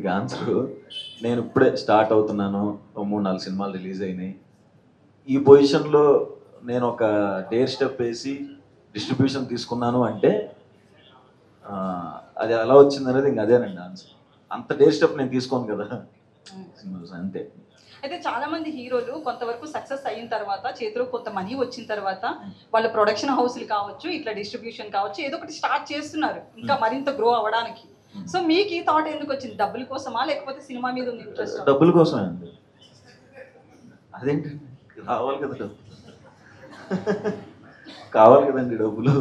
దీనికి ఆన్సర్. నేను ఇప్పుడే స్టార్ట్ అవుతున్నాను, 3-4 సినిమాలు రిలీజ్ అయినాయి. ఈ పొజిషన్లో నేను ఒక డేర్ స్టెప్ వేసి డిస్ట్రిబ్యూషన్ తీసుకున్నాను అంటే అది ఎలా వచ్చింది అనేది ఇంక అదేనండి ఆన్సర్. అంత డేర్ స్టెప్ నేను తీసుకోను కదా, అంతే. అయితే చాలా మంది హీరోలు కొంతవరకు సక్సెస్ అయిన తర్వాత, చేతిలో కొంత మనీ వచ్చిన తర్వాత వాళ్ళ ప్రొడక్షన్ హౌస్లు కావచ్చు, ఇట్లా డిస్ట్రిబ్యూషన్ కావచ్చు, ఏదో ఒకటి స్టార్ట్ చేస్తున్నారు ఇంకా మరింత గ్రో అవ్వడానికి. సో మీకు ఈ థాట్ ఎందుకు వచ్చింది? డబ్బుల కోసమా లేకపోతే సినిమా మీద ఉన్న ఇంట్రెస్ట్? డబ్బుల కోసమే అండి. అదేంటండి, రావాలి కదా డబ్బులు, కావాలి కదండి డబ్బులు.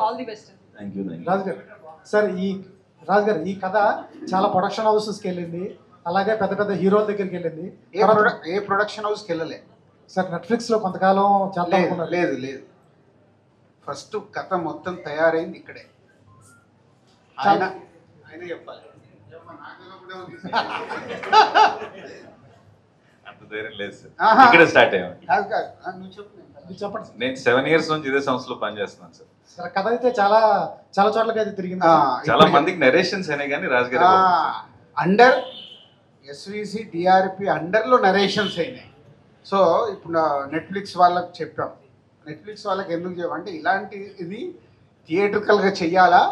All the best. Thank you. Raju గారు, సార్ రాజు గారు, ఈ కథ చాలా ప్రొడక్షన్ హౌసెస్కి వెళ్ళింది, అలాగే పెద్ద పెద్ద హీరోల దగ్గరికి వెళ్ళింది. ఏ ప్రొడక్షన్ హౌస్కి వెళ్ళలే సార్. నెట్ఫ్లిక్స్లో కొంతకాలం చాలా లేదు. ఫస్ట్ కథ మొత్తం తయారైంది ఇక్కడే. ఆయన చెప్పాలి. అంత ధైర్యం లేదు సార్, ఇక్కడే స్టార్ట్ అయ్యాం. నువ్వు చెప్పండి. నేను 7 years నుంచి ఇదే సంస్థలో పనిచేస్తున్నాను సార్. సార్ కథ అయితే చాలా చాలా చోట్లకి అయితే తిరిగింది. చాలా మందికి నరేషన్స్ అయినాయి కానీ రాజుగారు అండర్ ఎస్విసి డిఆర్పి అండర్లో నరేషన్స్ అయినాయి. సో ఇప్పుడు నెట్ఫ్లిక్స్ వాళ్ళకి చెప్పాం. నెట్ఫ్లిక్స్ వాళ్ళకి ఎందుకు చెప్పాం ఇలాంటి ఇది థియేట్రికల్గా చెయ్యాలా,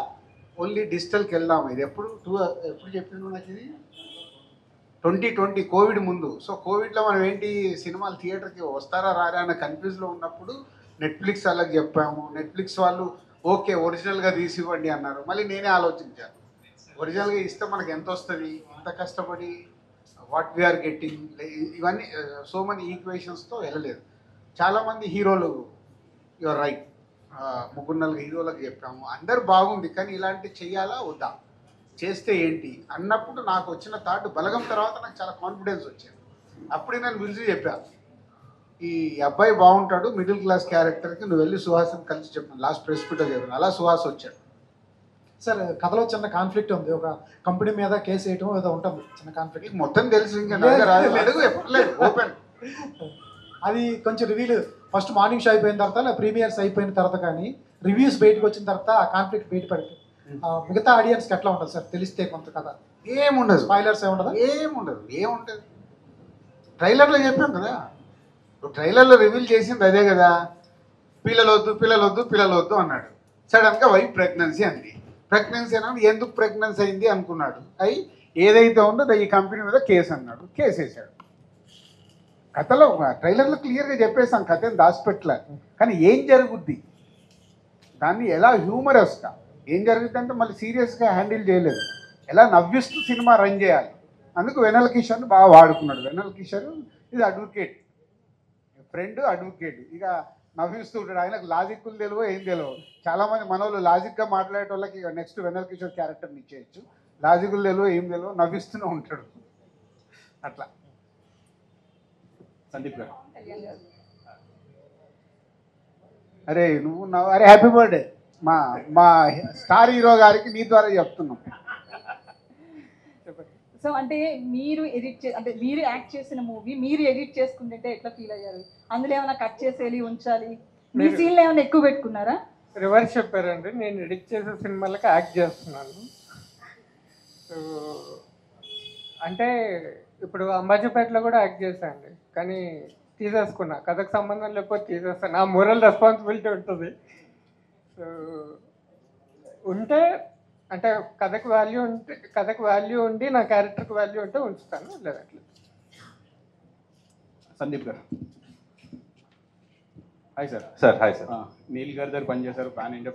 ఓన్లీ డిజిటల్కి వెళ్దాము. ఇది ఎప్పుడు చెప్పిన నాకు ఇది 2020 కోవిడ్ ముందు. సో కోవిడ్లో మనం ఏంటి సినిమాలు థియేటర్కి వస్తారా రారా అన్న కన్ఫ్యూజ్లో ఉన్నప్పుడు నెట్ఫ్లిక్స్ వాళ్ళకి చెప్పాము. నెట్ఫ్లిక్స్ వాళ్ళు ఓకే ఒరిజినల్గా తీసి ఇవ్వండి అన్నారు. మళ్ళీ నేనే ఆలోచించాను, ఒరిజినల్గా ఇస్తే మనకు ఎంత వస్తుంది, ఎంత కష్టపడి వాట్ వీఆర్ గెట్టింగ్, ఇవన్నీ సో మెనీ ఈక్వేషన్స్తో వెళ్ళలేదు. చాలామంది హీరోలు యువర్ రైట్, 3-4 హీరోలకు చెప్పాము, అందరు బాగుంది కానీ ఇలాంటి చెయ్యాలా వద్దా, చేస్తే ఏంటి అన్నప్పుడు నాకు వచ్చిన థాట్ బలగం తర్వాత నాకు చాలా కాన్ఫిడెన్స్ వచ్చింది. అప్పుడు నేను పిలిచి చెప్పాను, ఈ అబ్బాయి బాగుంటాడు, మిడిల్ క్లాస్ క్యారెక్టర్కి నువ్వు వెళ్ళి సుహాస్ని కలిసి చెప్పాను. లాస్ట్ ప్రెస్ మీట్లో చెప్పాను, అలా సుహాస్ వచ్చాడు. సార్ కథలో చిన్న కాన్ఫ్లిక్ట్ ఉంది, ఒక కంపెనీ మీద కేసు వేయటం ఏదో ఉంటుంది, చిన్న కాన్ఫ్లిక్ట్. మొత్తం తెలుసు, ఇంకా అడుగు ఎప్పట్లేదు ఓపెన్. అది కొంచెం రివ్యూలు ఫస్ట్ మార్నింగ్ షో అయిపోయిన తర్వాత, ప్రీమియర్స్ అయిపోయిన తర్వాత కానీ రివ్యూస్ బయటకు వచ్చిన తర్వాత ఆ కాన్ఫ్లిక్ట్ బయటపడుతుంది. మిగతా ఆడియన్స్కి ఎట్లా ఉంటుంది సార్ తెలిస్తే కొంత కథ? ఏముండదు, స్పాయిలర్స్ ఏముండదు. ఏముంటుంది ట్రైలర్లో చెప్పాం కదా, ట్రైలర్లో రివీల్ చేసింది అదే కదా, పిల్లలొద్దు అన్నాడు. సడన్గా వైఫ్ ప్రెగ్నెన్సీ అంది. ప్రెగ్నెన్సీ అన్నాడు, ఎందుకు ప్రెగ్నెన్సీ అయింది అనుకున్నాడు. అయి ఏదైతే ఉందో ఈ కంపెనీ మీద కేసు అన్నాడు, కేసు వేసాడు. కథలో ట్రైలర్లో క్లియర్గా చెప్పేసాం, కథ ఏం దాచిపెట్టలే. కానీ ఏం జరుగుద్ది, దాన్ని ఎలా హ్యూమరస్గా ఏం జరుగుద్ది అంటే మళ్ళీ సీరియస్గా హ్యాండిల్ చేయలేదు, ఎలా నవ్విస్తూ సినిమా రన్ చేయాలి. అందుకు వెన్నెల కిషోర్ని బాగా వాడుకున్నాడు. వెన్నెల కిషోర్ ఇది అడ్వకేట్, ఫ్రెండ్ అడ్వకేట్, ఇక నవ్విస్తూ ఉంటాడు. ఆయనకు లాజిక్లు తెలియవు, ఏం తెలియవు. చాలామంది మన వాళ్ళు లాజిక్గా మాట్లాడే వాళ్ళకి ఇక నెక్స్ట్ వెన్నెల కిషోర్ క్యారెక్టర్ని ఇచ్చేయచ్చు. లాజిక్లు తెలియవు, ఏం తెలియవు, నవ్విస్తూనే ఉంటాడు. అట్లా. సందీప్ గారు, అరే నువ్వు అరే హ్యాపీ బర్త్డే. మా స్టార్ హీరో గారికి నీ ద్వారా చెప్తున్నాం. సో అంటే మీరు మీరు యాక్ట్ చేసిన మూవీ మీరు ఎడిట్ చేసుకుంటే ఎట్లా ఫీల్ అయ్యారు? అందులో ఏమైనా కట్ చేసేది ఉంచాలి, మీ సీన్లు ఏమైనా ఎక్కువ పెట్టుకున్నారా? రివర్స్ చెప్పారండి, నేను ఎడిట్ చేసే సినిమాలకి యాక్ట్ చేస్తున్నాను. సో అంటే ఇప్పుడు అంబాజీపేటలో కూడా యాక్ట్ చేశానండి, కానీ తీసేసుకున్నా, కథకు సంబంధం లేకపోతే తీసేస్తాను. నా మోరల్ రెస్పాన్సిబిలిటీ ఉంటుంది. సో ఉంటే అంటే కథకు వాల్యూ ఉండి నా క్యారెక్టర్కి వాల్యూ ఉంటే ఉంచుతాను, లేదంటే. సందీప్ గారు hi sir. Hi sir. Neel గారి దగ్గర పనిచేశారు, pan India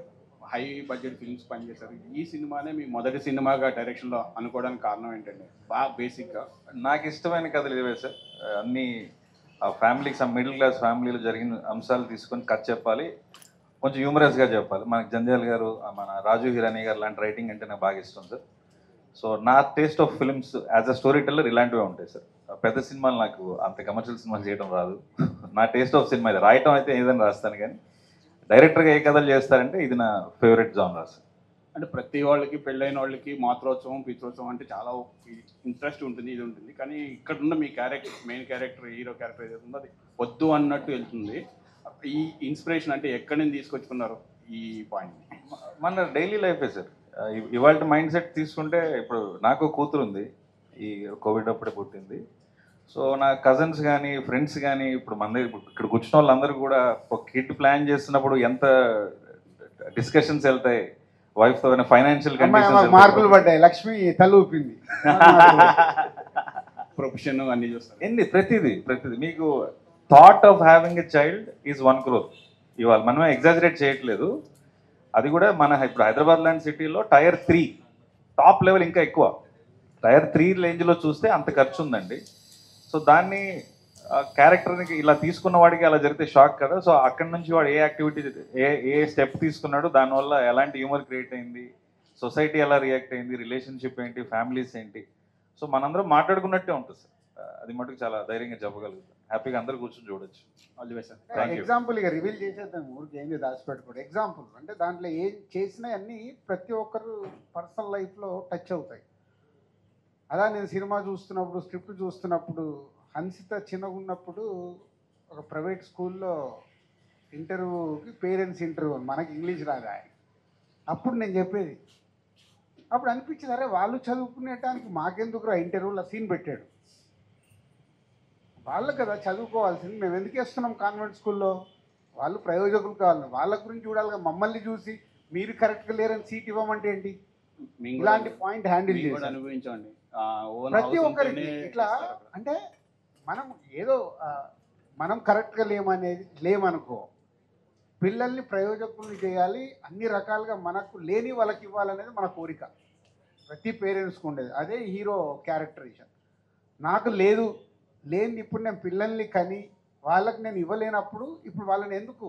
high budget films పనిచేశారు. ఈ సినిమానే మీ మొదటి సినిమాగా డైరెక్షన్లో అనుకోవడానికి కారణం ఏంటండి? బాగా బేసిక్గా నాకు ఇష్టమైన కథలు ఇవే సార్. అన్నీ ఫ్యామిలీకి మిడిల్ క్లాస్ ఫ్యామిలీలో జరిగిన అంశాలు తీసుకొని కథ చెప్పాలి, కొంచెం హ్యూమరస్గా చెప్పాలి. మనకి జంధ్యాల గారు, మన రాజు హిరానీ గారు లాంటి రైటింగ్ అంటే నాకు బాగా ఇష్టం సార్. సో నా taste of films as a story teller ఇలాంటివే ఉంటాయి సార్. పెద్ద సినిమాలు నాకు అంత కమర్షియల్ సినిమాలు చేయడం రాదు. నా టేస్ట్ ఆఫ్ సినిమా ఇది. రాయటం అయితే ఏదైనా రాస్తాను, కానీ డైరెక్టర్గా ఏ కథలు చేస్తారంటే ఇది నా ఫేవరెట్ జానర్ సార్. అంటే ప్రతి వాళ్ళకి పెళ్ళైన వాళ్ళకి మాతృోత్సవం పితృోత్సవం అంటే చాలా ఇంట్రెస్ట్ ఉంటుంది, ఇది ఉంటుంది. కానీ ఇక్కడ ఉన్న మీ character, main character, hero character ఏదైతే ఉందో అది వద్దు అన్నట్టు వెళ్తుంది. ఈ ఇన్స్పిరేషన్ అంటే ఎక్కడి నుంచి తీసుకొచ్చుకున్నారు ఈ పాయింట్? మన డైలీ లైఫే సార్. ఇవాళ మైండ్ సెట్ తీసుకుంటే ఇప్పుడు నాకు కూతురు ఉంది, ఈ కోవిడ్ అప్పుడే పుట్టింది. సో నా కజిన్స్ కానీ ఫ్రెండ్స్ కానీ ఇప్పుడు మన దగ్గర ఇక్కడ కూర్చున్న వాళ్ళందరూ కూడా ఒక కిడ్ ప్లాన్ చేస్తున్నప్పుడు ఎంత డిస్కషన్స్ వెళ్తాయి వైఫ్తో, ఫైనాన్షియల్ మార్కులు పడ్డాయి, లక్ష్మి తల ఊపింది. ప్రొఫెషన్ అన్ని చూస్తారు. ఎన్ని ప్రతిదీ మీకు thought of having a child is 1 crore. ఇవాళ మనమే ఎగ్జాజరేట్ చేయట్లేదు. అది కూడా మన ఇప్పుడు హైదరాబాద్ లాంటి సిటీలో టైర్ 3 టాప్ లెవెల్ ఇంకా ఎక్కువ. టైర్ 3 రేంజ్లో చూస్తే అంత ఖర్చు ఉందండి. సో దాన్ని క్యారెక్టర్ని ఇలా తీసుకున్న వాడికి అలా జరిగితే షాక్ కదా. సో అక్కడి నుంచి వాడు ఏ యాక్టివిటీ ఏ స్టెప్ తీసుకున్నాడు, దానివల్ల ఎలాంటి హ్యూమర్ క్రియేట్ అయింది, సొసైటీ ఎలా రియాక్ట్ అయింది, రిలేషన్షిప్ ఏంటి, ఫ్యామిలీస్ ఏంటి. సో మనందరం మాట్లాడుకున్నట్టే ఉంటుంది సార్. అది మటుకు చాలా ధైర్యంగా చెప్పగలుగుతాం. హ్యాపీగా అందరూ కూర్చొని చూడొచ్చు. All the best sir. Example ఇక రివీల్ చేసేద్దాం, ఊరికి ఏంది దాచిపెట్టుకోండి. ఎగ్జాంపుల్ అంటే దాంట్లో ఏం చేసినా అన్నీ ప్రతి ఒక్కరు పర్సనల్ లైఫ్లో టచ్ అవుతాయి. అలా నేను సినిమా చూస్తున్నప్పుడు, స్క్రిప్ట్ చూస్తున్నప్పుడు, హన్సిత చిన్నగా ఉన్నప్పుడు ఒక ప్రైవేట్ స్కూల్లో ఇంటర్వ్యూకి పేరెంట్స్ ఇంటర్వ్యూ, మనకి ఇంగ్లీష్ రాదా, అప్పుడు నేను చెప్పేది, అప్పుడు అనిపించింది అరే వాళ్ళు చదువుకునేటానికి మాకెందుకు ఇంటర్వ్యూలో సీన్ పెట్టాడు, వాళ్ళకు కదా చదువుకోవాల్సింది, మేము ఎందుకు వేస్తున్నాం కాన్వెంట్ స్కూల్లో, వాళ్ళు ప్రయోజకులు కావాలి, వాళ్ళ గురించి చూడాలిగా, మమ్మల్ని చూసి మీరు కరెక్ట్గా లేరని సీట్ ఇవ్వమంటే ఏంటి, ఇలాంటి పాయింట్ హ్యాండిల్ చేసి అనుభవించండి. ప్రతి ఒక్కరికి ఇట్లా అంటే మనం ఏదో మనం కరెక్ట్గా లేమనుకో, పిల్లల్ని ప్రయోజకుల్ని చేయాలి, అన్ని రకాలుగా మనకు లేని వాళ్ళకి ఇవ్వాలనేది మన కోరిక, ప్రతి పేరెంట్స్కి ఉండేది. అదే హీరో క్యారెక్టరైజేషన్. నాకు లేని ఇప్పుడు నేను పిల్లల్ని కని వాళ్ళకి నేను ఇవ్వలేనప్పుడు ఇప్పుడు వాళ్ళని ఎందుకు,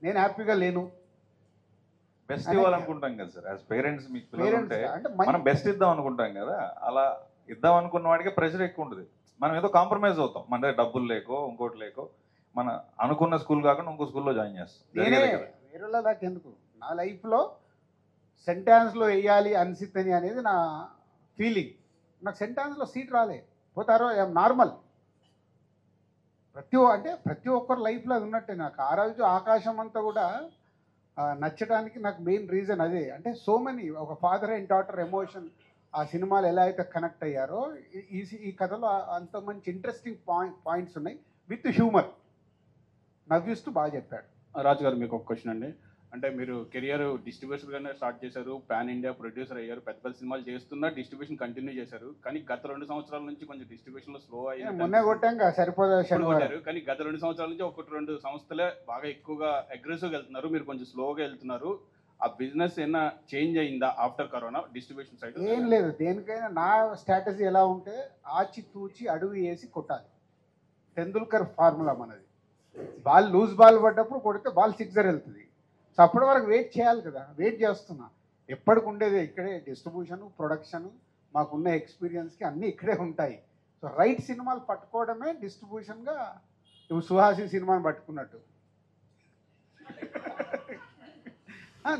నేను హ్యాపీగా లేను. బెస్ట్ ఇవ్వాలనుకుంటాం కదా సార్, యాజ్ పేరెంట్స్. మీకు పిల్లలు ఉంటే మనం బెస్ట్ ఇద్దాం అనుకుంటాం కదా, అలా ఇద్దాం అనుకున్న వాడికి ప్రెషర్ ఎక్కువ ఉంటుంది. మనం ఏదో కాంప్రమైజ్ అవుతాం, మన దగ్గర డబ్బులు లేకో ఇంకోటి లేకో, మన అనుకున్న స్కూల్ కాకుండా ఇంకో స్కూల్లో జాయిన్ చేస్తాం. వేరేలా దాకా ఎందుకు, నా లైఫ్లో సెంటాన్స్లో వేయాలి అన్సితని అనేది నా ఫీలింగ్. నాకు సెంటాన్స్లో సీట్ రాలే, పోతారో నార్మల్. ప్రతి ఒక్కరు లైఫ్లో అది ఉన్నట్టే. నాకు ఆ రోజు ఆకాశం అంతా కూడా నచ్చడానికి నాకు మెయిన్ రీజన్ అదే. అంటే సో మెనీ, ఒక ఫాదర్ అండ్ డాటర్ ఎమోషన్ ఆ సినిమాలు ఎలా అయితే కనెక్ట్ అయ్యారో ఈ కథలో అంత మంచి ఇంట్రెస్టింగ్ పాయింట్స్ ఉన్నాయి, విత్ హ్యూమర్, నవ్విస్తూ బాగా చెప్పాడు. రాజు గారు, మీకు ఒక క్వశ్చన్ అండి. అంటే మీరు కెరియర్ డిస్ట్రిబ్యూటర్గానే స్టార్ట్ చేశారు, పాన్ ఇండియా ప్రొడ్యూసర్ అయ్యారు, పెద్ద పెద్ద సినిమాలు చేస్తున్నా డిస్ట్రిబ్యూషన్ కంటిన్యూ చేశారు. కానీ గత 2 సంవత్సరాల నుంచి కొంచెం డిస్ట్రిబ్యూషన్లో స్లో అయ్యారు. మొన్నే కొట్టాక సరిపోతారు. కానీ గత 2 సంవత్సరాల నుంచి 1-2 సంస్థలే బాగా ఎక్కువగా అగ్రెసివ్గా వెళ్తున్నారు, మీరు కొంచెం స్లోగా వెళ్తున్నారు. ఆ బిజినెస్ ఏమైనా చేంజ్ అయిందా ఆఫ్టర్ కరోనా డిస్ట్రిబ్యూషన్ సైడ్? ఏం లేదు, దేనికైనా నా స్ట్రాటజీ ఎలా ఉంటే ఆచి తూచి అడుగు వేసి కొట్టాలి. టెండూల్కర్ ఫార్ములా మనది. లూజ్ బాల్ పడ్డప్పుడు కొడితే బాల్ సిక్సర్ వెళ్తుంది. సో అప్పటి వరకు వెయిట్ చేయాలి కదా, వెయిట్ చేస్తున్నా. ఎప్పటికి ఉండేదే ఇక్కడే, డిస్ట్రిబ్యూషన్, ప్రొడక్షన్, మాకున్న ఎక్స్పీరియన్స్కి అన్నీ ఇక్కడే ఉంటాయి. సో రైట్ సినిమాలు పట్టుకోవడమే డిస్ట్రిబ్యూషన్గా. నువ్వు సుహాసి సినిమాని పట్టుకున్నట్టు.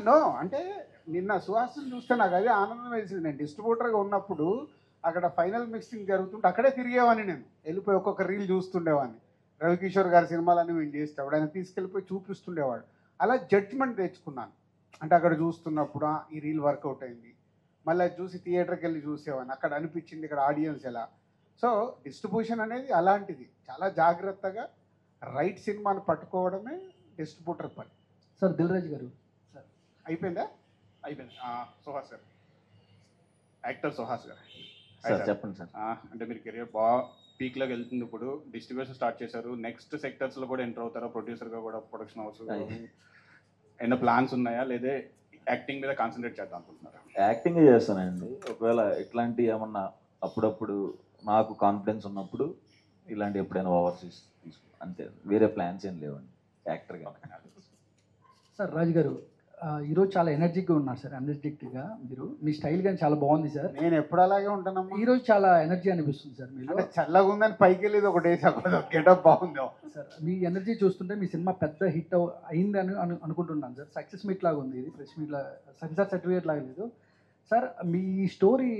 నో, అంటే నిన్న సుహాసిని చూస్తే నాకు అదే ఆనందం వేసింది. నేను డిస్ట్రిబ్యూటర్గా ఉన్నప్పుడు అక్కడ ఫైనల్ మిక్సింగ్ జరుగుతుంటే అక్కడే తిరిగేవాడిని, నేను వెళ్ళిపోయి ఒక్కొక్క రీల్ చూస్తుండేవాడిని. రవికిషోర్ గారి సినిమాలన్నీ మేము చేసేవాడు, ఆయన తీసుకెళ్ళిపోయి చూపిస్తుండేవాడు. అలా జడ్జ్మెంట్ తెచ్చుకున్నాను. అంటే అక్కడ చూస్తున్నప్పుడు ఈ రీల్ వర్కౌట్ అయింది, మళ్ళీ చూసి థియేటర్కి వెళ్ళి చూసేవాడిని, అక్కడ అనిపించింది ఇక్కడ ఆడియన్స్ ఎలా. సో డిస్ట్రిబ్యూషన్ అనేది అలాంటిది, చాలా జాగ్రత్తగా రైట్ సినిమాని పట్టుకోవడమే డిస్ట్రిబ్యూటర్ పని. సార్ దిల్ రాజు గారు, అయిపోయిందా? అయిపోయింది. సుహాస్ గారు, యాక్టర్ సుహాస్ గారు సార్ చెప్పండి సార్. అంటే మీరు కెరియర్ బాగా పీక్లోకి వెళ్తుంది, ఇప్పుడు డిస్ట్రిబ్యూషన్ స్టార్ట్ చేశారు, నెక్స్ట్ సెక్టర్స్లో కూడా ఎంటర్ అవుతారా? ప్రొడ్యూసర్గా కూడా, ప్రొడక్షన్ హౌస్ ఏమైనా ప్లాన్స్ ఉన్నాయా, లేదా యాక్టింగ్ మీద కాన్సన్ట్రేట్ చేద్దాం అనుకుంటున్నారా? యాక్టింగ్ చేస్తానండి. ఒకవేళ ఇట్లాంటి ఏమన్నా అప్పుడప్పుడు నాకు కాన్ఫిడెన్స్ ఉన్నప్పుడు ఇలాంటి ఎప్పుడైనా ఓవర్సీస్ అంతే, వేరే ప్లాన్స్ ఏం లేవండి యాక్టర్గా. సార్ రాజు గారు, ఈరోజు చాలా ఎనర్జిక్గా ఉన్నారు సార్, ఎనర్జెటిక్గా. మీరు మీ స్టైల్ కానీ చాలా బాగుంది సార్. నేను ఎప్పుడు అలాగే ఉంటానమ్మా. ఈరోజు చాలా ఎనర్జీ అనిపిస్తుంది సార్ మీరు. చల్లగా ఉందని పైకి వెళ్ళేది ఒకటే గెటప్ బాగుంది సార్. మీ ఎనర్జీ చూస్తుంటే మీ సినిమా పెద్ద హిట్ అయిందని అనుకుంటున్నాను సార్. సక్సెస్ మీట్ లాగా ఉంది ఇది, ప్రెస్ మీట్ లాగా, సక్సెస్ సర్టిఫికేట్ లాగా లేదు సార్. మీ స్టోరీ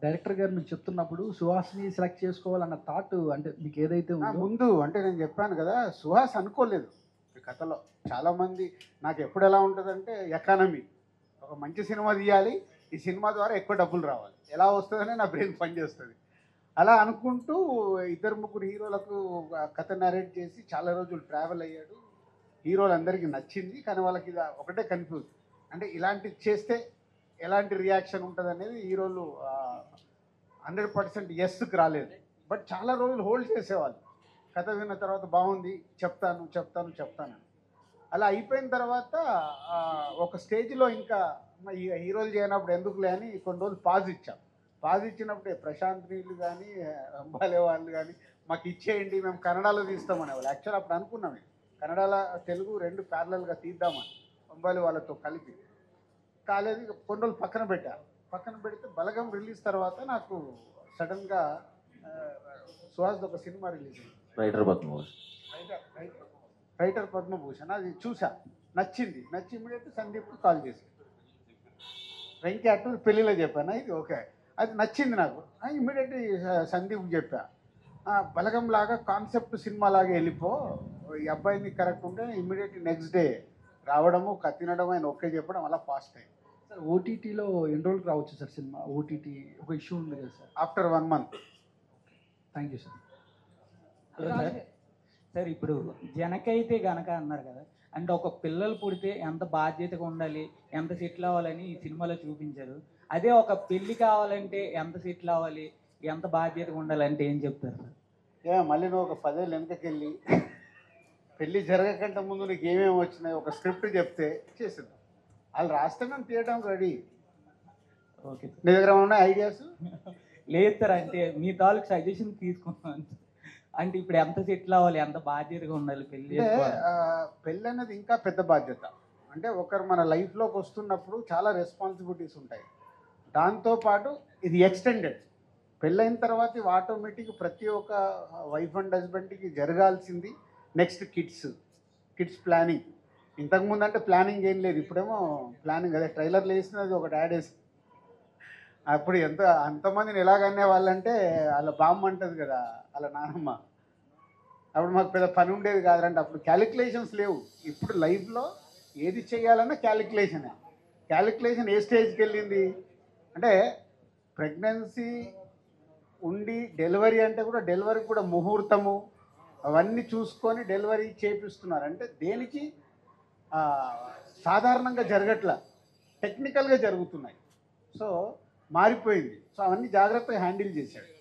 డైరెక్టర్ గారు మీకు చెప్తున్నప్పుడు సుహాస్ని సెలెక్ట్ చేసుకోవాలన్న థాట్ అంటే మీకు ఏదైతే ఉందో ముందు, అంటే నేను చెప్పాను కదా, సుహాస్ అనుకోలేదు ఈ కథలో. చాలామంది నాకు ఎప్పుడు ఎలా ఉంటుందంటే, ఎకానమీ ఒక మంచి సినిమా తీయాలి, ఈ సినిమా ద్వారా ఎక్కువ డబ్బులు రావాలి, ఎలా వస్తుందనే నా బ్రెయిన్ పనిచేస్తుంది. అలా అనుకుంటూ 2-3 హీరోలకు కథ నరేట్ చేసి చాలా రోజులు ట్రావెల్ అయ్యాడు. హీరోలందరికీ నచ్చింది, కానీ వాళ్ళకి ఇది ఒకటే కన్ఫ్యూజ్, అంటే ఇలాంటివి చేస్తే ఎలాంటి రియాక్షన్ ఉంటుంది అనేది హీరోలు 100% ఎస్కి రాలేదు. బట్ చాలా రోజులు హోల్డ్ చేసేవాళ్ళు, కథ విన్న తర్వాత బాగుంది చెప్తాను. అలా అయిపోయిన తర్వాత ఒక స్టేజ్లో ఇంకా ఈ హీరోలు చేయనప్పుడు ఎందుకులే అని కొన్ని రోజులు పాజ్ ఇచ్చినప్పుడే ప్రశాంత్ నీళ్ళు కానీ అంబాలే వాళ్ళు కానీ మాకు ఇచ్చేయండి, మేము కన్నడలో తీస్తామనేవాళ్ళు. యాక్చువల్ అప్పుడు అనుకున్నాం కన్నడలో తెలుగు 2 ప్యారలల్గా తీద్దామని అంబాలి వాళ్ళతో కలిపి. కాలేదు, కొన్ని రోజులు పక్కన పెడితే బలగం రిలీజ్ తర్వాత నాకు సడన్గా సుహాస్ ఒక సినిమా రిలీజ్ అయింది, రైటర్ పద్మభూషణ్. అది చూసా, నచ్చి ఇమీడియట్ సందీప్కి కాల్ చేసి వెంకీ అటు పెళ్ళిలో చెప్పాను, ఇది ఓకే, అది నచ్చింది నాకు. ఇమీడియట్ సందీప్కి చెప్పా, బలగం లాగా కాన్సెప్ట్ సినిమా లాగా వెళ్ళిపో, ఈ అబ్బాయిని కరెక్ట్ ఉంటే ఇమీడియట్ నెక్స్ట్ డే రావడము తినడం ఆయన ఓకే చెప్పడం అలా ఫాస్ట్ అయింది. సార్ ఓటీటీలో ఎన్ని రోజులకు రావచ్చు సార్ సినిమా? ఓటీటీ ఒక ఇష్యూ ఉంది కదా sir, after 1 month. Thank you sir. Hello sir. Sir ఇప్పుడు జనకైతే గనక అన్నారు కదా, అంటే ఒక పిల్లలు పుడితే ఎంత బాధ్యతగా ఉండాలి, ఎంత సెటిల్ అవ్వాలని ఈ సినిమాలో చూపించారు. అదే ఒక పెళ్లి కావాలంటే ఎంత సెటిల్ అవ్వాలి, ఎంత బాధ్యతగా ఉండాలంటే ఏం చెప్తారు సార్? మళ్ళీ నువ్వు ఒక 10 ఏళ్ళు వెనకకెళ్ళి పెళ్ళి జరగకంటే ముందు నీకు ఏమేమి వచ్చినాయి ఒక స్క్రిప్ట్ చెప్తే చేసేద్దాం. వాళ్ళు రాస్తే మేము తీయడానికి రెడీ. ఓకే, నీ దగ్గర ఉన్నాయి ఐడియాస్? లేదు సార్, అంటే మీ తాలూకు సజెషన్ తీసుకున్నాను. అంటే ఇప్పుడు ఎంత సెటిల్ అవ్వాలి, ఎంత బాధ్యతగా ఉండాలి పెళ్ళి? పెళ్ళి అనేది ఇంకా పెద్ద బాధ్యత. అంటే ఒకరు మన లైఫ్లోకి వస్తున్నప్పుడు చాలా రెస్పాన్సిబిలిటీస్ ఉంటాయి. దాంతోపాటు ఇది ఎక్స్టెండెడ్. పెళ్ళైన తర్వాత ఇవి ఆటోమేటిక్ ప్రతి ఒక్క వైఫ్ అండ్ హస్బెండ్కి జరగాల్సింది. Next kids planning. ఇంతకుముందు అంటే ప్లానింగ్ ఏం లేదు, ఇప్పుడేమో ప్లానింగ్. అదే ట్రైలర్లు వేసినది ఒకటి యాడ్ వేసి, అప్పుడు అంతమందిని ఎలాగనే వాళ్ళంటే వాళ్ళ బామ్మ అంటది కదా, వాళ్ళ నాన్నమ్మ. అప్పుడు మాకు పెద్ద పని ఉండేది కాదంటే, అప్పుడు క్యాలిక్యులేషన్స్ లేవు. ఇప్పుడు లైఫ్లో ఏది చేయాలన్నా క్యాలిక్యులేషన్ ఏ స్టేజ్కి వెళ్ళింది అంటే, ప్రెగ్నెన్సీ ఉండి డెలివరీ అంటే కూడా డెలివరీకి కూడా ముహూర్తము అవన్నీ చూసుకొని డెలివరీ చేపిస్తున్నారు. అంటే దేనికి సాధారణంగా జరగట్లా, టెక్నికల్గా జరుగుతున్నాయి. సో మారిపోయింది. సో అవన్నీ జాగ్రత్తగా హ్యాండిల్ చేశాడు.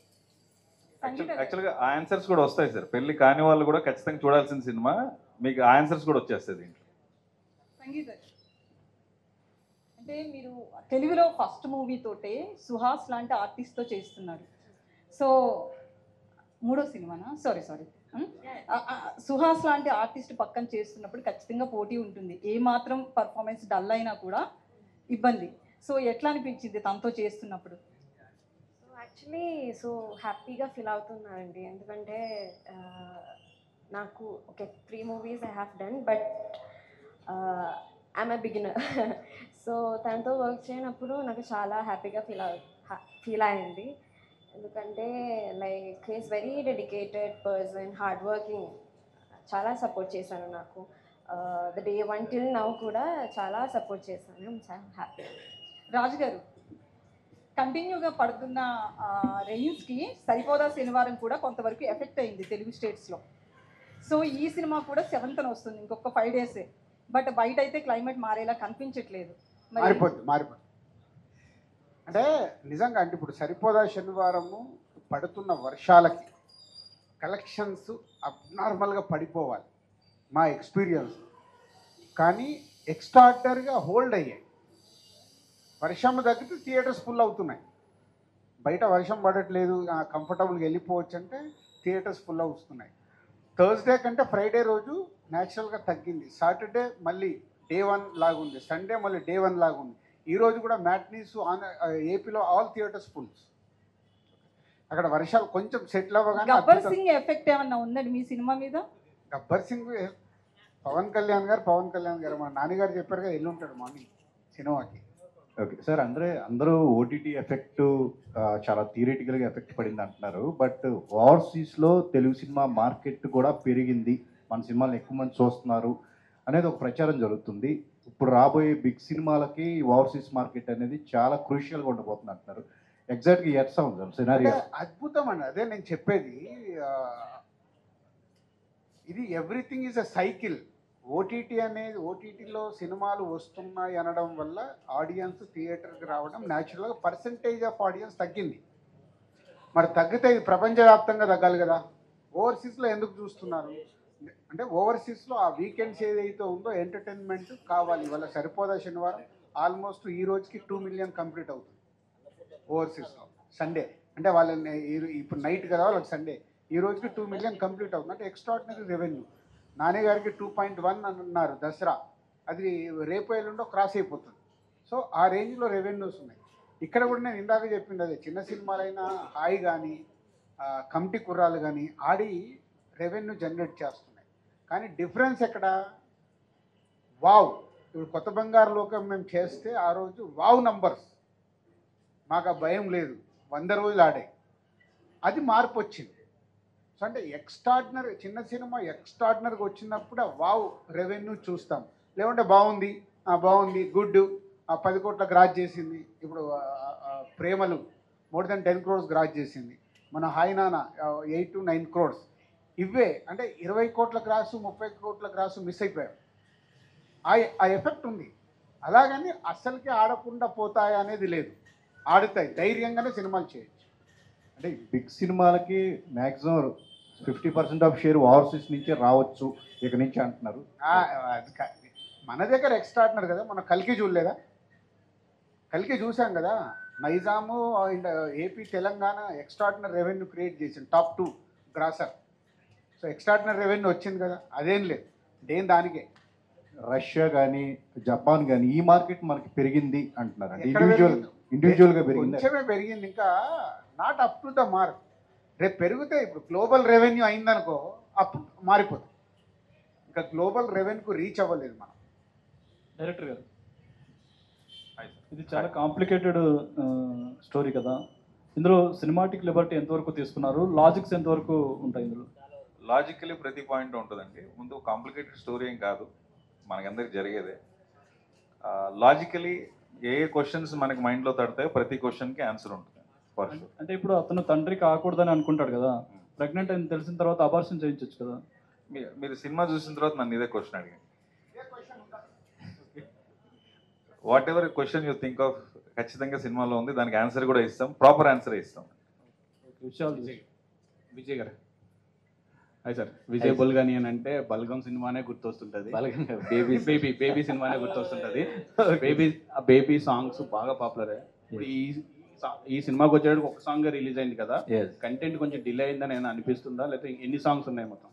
యాక్చువల్గా ఆ ఆన్సర్స్ కూడా వస్తాయి సార్. పెళ్లి కాని వాళ్ళు కూడా ఖచ్చితంగా చూడాల్సిన సినిమా, మీకు ఆ ఆన్సర్స్ కూడా వచ్చేస్తాయి దీంట్లో. సంగీత అంటే మీరు తెలుగులో ఫస్ట్ మూవీ తోటే సుహాస్ లాంటి ఆర్టిస్ట్తో చేస్తున్నారు. సో 3వ సినిమానా? సారీ సుహాస్ లాంటి ఆర్టిస్ట్ పక్కన చేస్తున్నప్పుడు ఖచ్చితంగా పోటీ ఉంటుంది. ఏ మాత్రం పర్ఫార్మెన్స్ డల్ అయినా కూడా ఇబ్బంది. సో ఎట్లా అనిపించింది తనతో చేస్తున్నప్పుడు? యాక్చువల్లీ హ్యాపీగా ఫీల్ అవుతున్నానండి. ఎందుకంటే నాకు okay 3 movies I have done, but I'm a beginner. So తనతో వర్క్ చేయనప్పుడు నాకు చాలా హ్యాపీగా ఫీల్ అయింది. ఎందుకంటే like he's very dedicated person, hard working. చాలా సపోర్ట్ చేశాను నాకు. ద డే 1 till now కూడా చాలా సపోర్ట్ చేశాను. చాలా హ్యాపీ. రాజు గారు, కంటిన్యూగా పడుతున్న రెయిన్స్కి సరిపోదా శనివారం కూడా కొంతవరకు ఎఫెక్ట్ అయింది తెలుగు స్టేట్స్లో. సో ఈ సినిమా కూడా 7th వస్తుంది, ఇంకొక 5 days. బట్ బయట అయితే క్లైమేట్ మారేలా కనిపించట్లేదు. మారిపోతుంది అంటే నిజంగా. అంటే ఇప్పుడు సరిపోదా శనివారము పడుతున్న వర్షాలకి కలెక్షన్స్ అబ్నార్మల్గా పడిపోవాలి మా ఎక్స్పీరియన్స్. కానీ ఎక్స్ట్రాడనరీగా హోల్డ్ అయ్యాయి. వర్షం తగ్గితే థియేటర్స్ ఫుల్ అవుతున్నాయి. బయట వర్షం పడట్లేదు, కంఫర్టబుల్గా వెళ్ళిపోవచ్చు అంటే థియేటర్స్ ఫుల్ అవుతున్నాయి. థర్స్డే కంటే ఫ్రైడే రోజు న్యాచురల్గా తగ్గింది. సాటర్డే మళ్ళీ డే 1 లాగుంది, సండే మళ్ళీ డే 1 లాగుంది. ఈరోజు కూడా మ్యాట్నీస్ ఏపీలో ఆల్ థియేటర్స్ ఫుల్స్. అక్కడ వర్షాలు కొంచెం సెటిల్ అవ్వగానే గబ్బర్ సింగ్ ఎఫెక్ట్ ఏమన్నా ఉందండి మీ సినిమా మీద? గబ్బర్ సింగ్ పవన్ కళ్యాణ్ గారు మా నాన్నగారు చెప్పారు కదా, వెళ్ళి ఉంటాడు మార్నింగ్ సినిమాకి. ఓకే సార్, అందరూ ఓటీటీ ఎఫెక్ట్ చాలా థియరిటికల్గా ఎఫెక్ట్ పడింది అంటున్నారు. బట్ ఓవర్సీస్లో తెలుగు సినిమా మార్కెట్ కూడా పెరిగింది, మన సినిమాలు ఎక్కువ మంది చూస్తున్నారు అనేది ఒక ప్రచారం జరుగుతుంది. ఇప్పుడు రాబోయే బిగ్ సినిమాలకి ఓవర్సీస్ మార్కెట్ అనేది చాలా క్రూషియల్గా ఉండబోతుంది అంటున్నారు. ఎగ్జాక్ట్గా ఎట్లా ఉంది సార్ సినారియో? అద్భుతం అండి, అదే నేను చెప్పేది. ఇది everything is a cycle. OTT అనేది, ఓటీటీలో సినిమాలు వస్తున్నాయి అనడం వల్ల ఆడియన్స్ థియేటర్కి రావడం న్యాచురల్గా పర్సంటేజ్ ఆఫ్ ఆడియన్స్ తగ్గింది. మరి తగ్గితే ఇది ప్రపంచవ్యాప్తంగా తగ్గాలి కదా. ఓవర్సీస్లో ఎందుకు చూస్తున్నారు అంటే ఓవర్సీస్లో ఆ వీకెండ్స్ ఏదైతే ఉందో ఎంటర్టైన్మెంట్ కావాలి. ఇవాళ సరిపోదా శనివారం ఆల్మోస్ట్ ఈ రోజుకి 2 మిలియన్ కంప్లీట్ అవుతుంది ఓవర్సీస్లో సండే. అంటే వాళ్ళని ఇప్పుడు నైట్ కదా వాళ్ళకి సండే, ఈ రోజుకి 2 మిలియన్ కంప్లీట్ అవుతుంది. అంటే ఎక్స్ట్రాడినరీ రెవెన్యూ. నాని గారికి 2.1 అన్నారు దసరా, అది రేపు ఎల్లుండో క్రాస్ అయిపోతుంది. సో ఆ రేంజ్లో రెవెన్యూస్ ఉన్నాయి. ఇక్కడ కూడా నేను ఇందాక చెప్పింది అదే, చిన్న సినిమాలైనా హాయ్ కానీ కమిటీ కుర్రాలు కానీ ఆడి రెవెన్యూ జనరేట్ చేస్తున్నాయి. కానీ డిఫరెన్స్ ఎక్కడ? వావ్, ఇప్పుడు కొత్త బంగారు లోకం మేము చేస్తే ఆ రోజు వావ్ నంబర్స్, మాకు ఆ భయం లేదు, 100 రోజులు ఆడాయి. అది మార్పు వచ్చింది. సో అంటే ఎక్స్ట్రాడినరీ, చిన్న సినిమా ఎక్స్ట్రాడినరీగా వచ్చినప్పుడు ఆ వావ్ రెవెన్యూ చూస్తాం. లేకుంటే బాగుంది గుడ్ 10 కోట్ల గ్రాస్ చేసింది. ఇప్పుడు ప్రేమలు మోర్ దెన్ 10 crores గ్రాస్ చేసింది. మన హాయ్ నాన్న 8 to 9 crores. ఇవే అంటే 20 కోట్ల గ్రాసు 30 కోట్ల గ్రాసు మిస్ అయిపోయారు. ఆ ఎఫెక్ట్ ఉంది. అలాగని అస్సలకి ఆడకుండా పోతాయి అనేది లేదు, ఆడుతాయి, ధైర్యంగానే సినిమాలు చేయొచ్చు. అంటే బిగ్ సినిమాలకి మ్యాక్సిమం 50% ఆఫ్ షేర్ ఓవర్సీస్ నుంచే రావచ్చు ఇక నుంచి అంటున్నారు. మన దగ్గర ఎక్స్ట్రాడినరీ కదా, మనం కల్కి చూడలేదా? కల్కి చూసాం కదా. Nizam and AP Telangana extraordinary revenue create చేసింది, top 2 grosser. So extraordinary revenue వచ్చింది కదా, అదేం లేదు, దేని దానికే. రష్యా కానీ జపాన్ కానీ ఈ మార్కెట్ మనకి పెరిగింది అంటున్నారు. ఇండివిజువల్గా పెరిగింది, కొంచెమే పెరిగింది, ఇంకా not up to the mark. రేపు పెరిగితే ఇప్పుడు గ్లోబల్ రెవెన్యూ అయిందనుకో అప్పుడు మారిపోతుంది. ఇంకా గ్లోబల్ రెవెన్యూకు రీచ్ అవ్వలేదు మనం. డైరెక్టర్ గారు, ఇది చాలా కాంప్లికేటెడ్ స్టోరీ కదా. ఇందులో సినిమాటిక్ లిబర్టీ ఎంతవరకు తీసుకున్నారు, లాజిక్స్ ఎంతవరకు ఉంటాయి ఇందులో? లాజికలీ ప్రతి పాయింట్ ఉంటుందండి. ముందు కాంప్లికేటెడ్ స్టోరీ ఏం కాదు, మనకందరికి జరిగేదే. లాజికలీ ఏ క్వశ్చన్స్ మనకి మైండ్లో తడతాయో ప్రతి క్వశ్చన్కి ఆన్సర్ ఉంటుంది. అంటే ఇప్పుడు అతను తండ్రి కాకూడదని అనుకుంటాడు కదా, ప్రెగ్నెంట్ అని తెలిసిన తర్వాత అబార్షన్ చేయించవచ్చు కదా. మీరు సినిమా చూసిన తర్వాత నన్ను ఇదే క్వశ్చన్ అడిగాను. What ever question you think of ఖచ్చితంగా సినిమాలో ఉంది, దానికి ఆన్సర్ కూడా ఇస్తాం, ప్రాపర్ ఆన్సర్ ఇస్తాం. విజయ్ గారు హాయ్ సార్. విజయ్ బుల్గని అని అంటే బల్గం సినిమానే గుర్తొస్తుంటుంది, బేబీ సినిమానే గుర్తొస్తుంటుంది. బేబీ సాంగ్స్ బాగా పాపులర్. ఇప్పుడు ఈ సినిమాకి వచ్చేటప్పుడు ఒక సాంగ్ రిలీజ్ అయింది కదా, కంటెంట్ కొంచెం డిలే అయిందని ఏమైనా అనిపిస్తుందా, లేకపోతే ఎన్ని సాంగ్స్ ఉన్నాయి మొత్తం?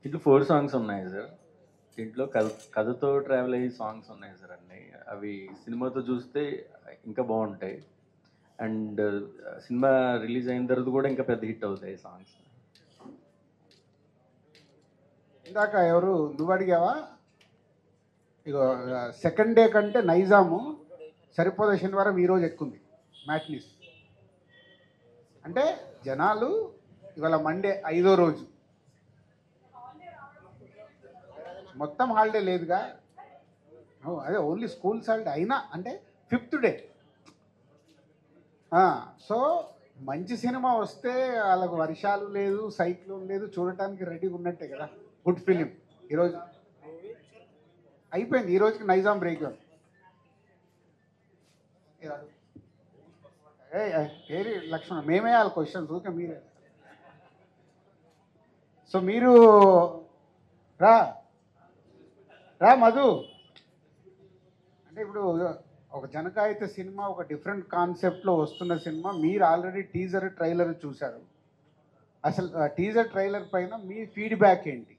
దీంట్లో 4 songs ఉన్నాయి సార్. దీంట్లో కథతో ట్రావెల్ అయ్యే సాంగ్స్ ఉన్నాయి సార్ అన్నీ. అవి సినిమాతో చూస్తే ఇంకా బాగుంటాయి. అండ్ సినిమా రిలీజ్ అయిన తర్వాత కూడా ఇంకా పెద్ద హిట్ అవుతాయి సాంగ్స్. ఇందాక ఎవరు నువ్వు అడిగావా? ఇగో సెకండ్ డే కంటే నైజాము సరిపోదా శనివారం ఈరోజు ఎక్కుంది మ్యాట్నీస్. అంటే జనాలు ఇవాళ మండే 5వ రోజు, మొత్తం హాలిడే లేదుగా. అదే ఓన్లీ స్కూల్స్ హాలిడే అయినా అంటే 5th డే. సో మంచి సినిమా వస్తే వాళ్ళకు వర్షాలు లేదు, సైక్లోన్ లేదు, చూడటానికి రెడీగా ఉన్నట్టే కదా. గుడ్ ఫిలిం ఈరోజు అయిపోయింది, ఈ రోజుకి నైజాం బ్రేక్. ఏరి లక్ష్మణ్, మేమే వాళ్ళ క్వశ్చన్స్ ఊరికే మీరే. సో మీరు రా మధు. అంటే ఇప్పుడు ఒక జనకాయిత సినిమా ఒక డిఫరెంట్ కాన్సెప్ట్లో వస్తున్న సినిమా, మీరు ఆల్రెడీ టీజర్ ట్రైలర్ చూశారు. అసలు టీజర్ ట్రైలర్ పైన మీ ఫీడ్బ్యాక్ ఏంటి?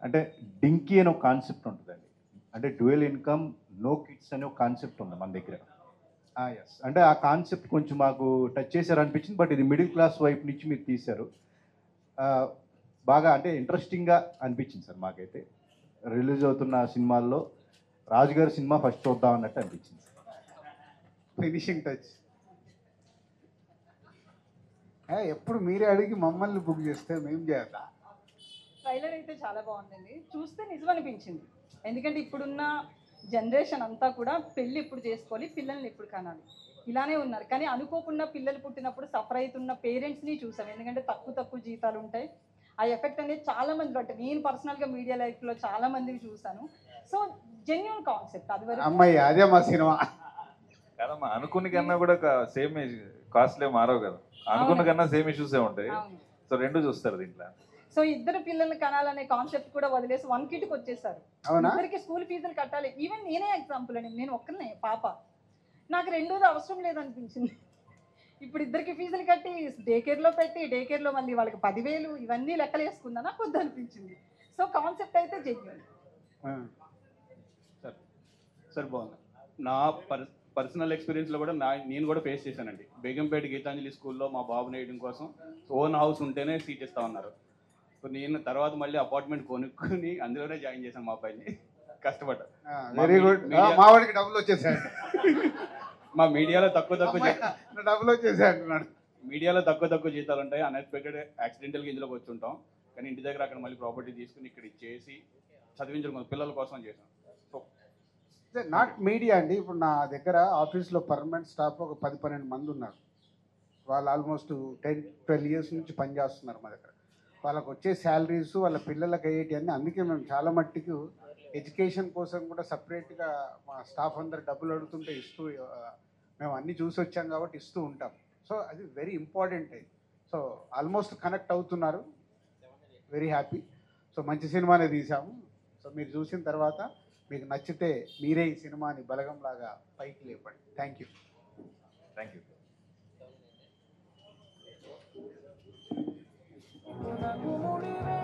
అంటే డింకీ అనే ఒక కాన్సెప్ట్ ఉంటుందండి. అంటే డ్యూయల్ ఇన్కమ్ నో కిడ్స్ అనే ఒక కాన్సెప్ట్ ఉంది మన దగ్గర. ఎస్, అంటే ఆ కాన్సెప్ట్ కొంచెం మాకు టచ్ చేశారు అనిపించింది. బట్ ఇది మిడిల్ క్లాస్ వైపు నుంచి మీరు తీశారు, బాగా అంటే ఇంట్రెస్టింగ్గా అనిపించింది సార్ మాకైతే. రిలీజ్ అవుతున్న సినిమాల్లో రాజుగారి సినిమా ఫస్ట్ చూద్దాం అన్నట్టు అనిపించింది. Finishing touch. ఎప్పుడు మీరే అడిగి మమ్మల్ని బుక్ చేస్తే మేము చేయాలా? ట్రైలర్ అయితే చాలా బాగుందండి, చూస్తే నిజం అనిపించింది. ఎందుకంటే ఇప్పుడున్న జనరేషన్ అంతా కూడా పెళ్ళి ఇప్పుడు చేసుకోవాలి, పిల్లల్ని ఇప్పుడు కనాలి, ఇలానే ఉన్నారు. కానీ అనుకోకుండా పిల్లలు పుట్టినప్పుడు సఫర్ అవుతున్న పేరెంట్స్ని చూసాం. ఎందుకంటే తక్కువ జీతాలు ఉంటాయి. ఆ ఎఫెక్ట్ అనేది చాలా మంది అంటే నేను పర్సనల్గా మీడియా లైఫ్లో చాలా మందిని చూసాను. సో జెన్యున్ కాన్సెప్ట్ అది వరకు అమ్మాయి అదే మా సినిమా కదమ్మా. అనుకున్న కన్నా కూడా సేమ్ కాస్ట్లే మారవు కదా, అనుకున్న కన్నా సేమ్ ఇష్యూసే ఉంటాయి. సో రెండు చూస్తారు దీంట్లో. సో ఇద్దరు పిల్లల్ని కనాలనే కాన్సెప్ట్ కూడా వదిలేసి 1 కిట్కి వచ్చేసారు. ఇద్దరికి స్కూల్ ఫీజులు కట్టాలి. ఈవెన్ నేనే ఎగ్జాంపుల్ అండి, నేను ఒక్కనే పాప, నాకు రెండోది అవసరం లేదనిపించింది. ఇప్పుడు ఇద్దరికి ఫీజులు కట్టి డే కేర్లో పెట్టి డే కేర్లో మళ్ళీ వాళ్ళకి 10,000 ఇవన్నీ లెక్కలు వేసుకుందా నాకు వద్దు అనిపించింది. సో కాన్సెప్ట్ అయితే జెన్యూన్. సార్ బాగుంది. నా పర్సనల్ ఎక్స్పీరియన్స్లో కూడా నేను కూడా ఫేస్ చేశానండి. బేగంపేట గీతాంజలి స్కూల్లో మా బాబుని వేయడం కోసం ఓన్ హౌస్ ఉంటేనే సీట్ ఇస్తా ఉన్నారు. సో నేను తర్వాత మళ్ళీ అపార్ట్మెంట్ కొనుక్కొని అందులోనే జాయిన్ చేశాను మా అబ్బాయిని, కష్టపడ్డా. Very good. మా వాడికి డబ్బులు వచ్చేసాయి. మా మీడియాలో తక్కువ డబ్బులు వచ్చేసాయి అంటున్నాడు. మీడియాలో తక్కువ జీతాలు ఉంటాయి. అన్ఎక్స్పెక్టెడ్ యాక్సిడెంటల్గా ఇందులోకి వచ్చి ఉంటాం. కానీ ఇంటి దగ్గర అక్కడ మళ్ళీ ప్రాపర్టీ తీసుకుని ఇక్కడ ఇచ్చేసి చదివించడం పిల్లల కోసం చేశాం. సో నాట్ మీడియా అండి. ఇప్పుడు నా దగ్గర ఆఫీస్లో పర్మనెంట్ స్టాఫ్ ఒక 10-12 మంది ఉన్నారు. వాళ్ళు ఆల్మోస్ట్ 10-12 ఇయర్స్ నుంచి పనిచేస్తున్నారు మా దగ్గర. వాళ్ళకు వచ్చే శాలరీస్ వాళ్ళ పిల్లలకి అయ్యేటి అన్నీ. అందుకే మేము చాలా మట్టికి ఎడ్యుకేషన్ కోసం కూడా సపరేట్గా మా స్టాఫ్ అందరు డబ్బులు అడుగుతుంటే ఇస్తూ మేము అన్నీ చూసి వచ్చాం కాబట్టి ఇస్తూ ఉంటాం. సో అది very important. So almost connect అవుతున్నారు. Very happy. సో మంచి సినిమానే తీసాము. సో మీరు చూసిన తర్వాత మీకు నచ్చితే మీరే ఈ సినిమాని బలగంలాగా పైకి లేపండి. Thank you. Thank you. నాకు ముడివే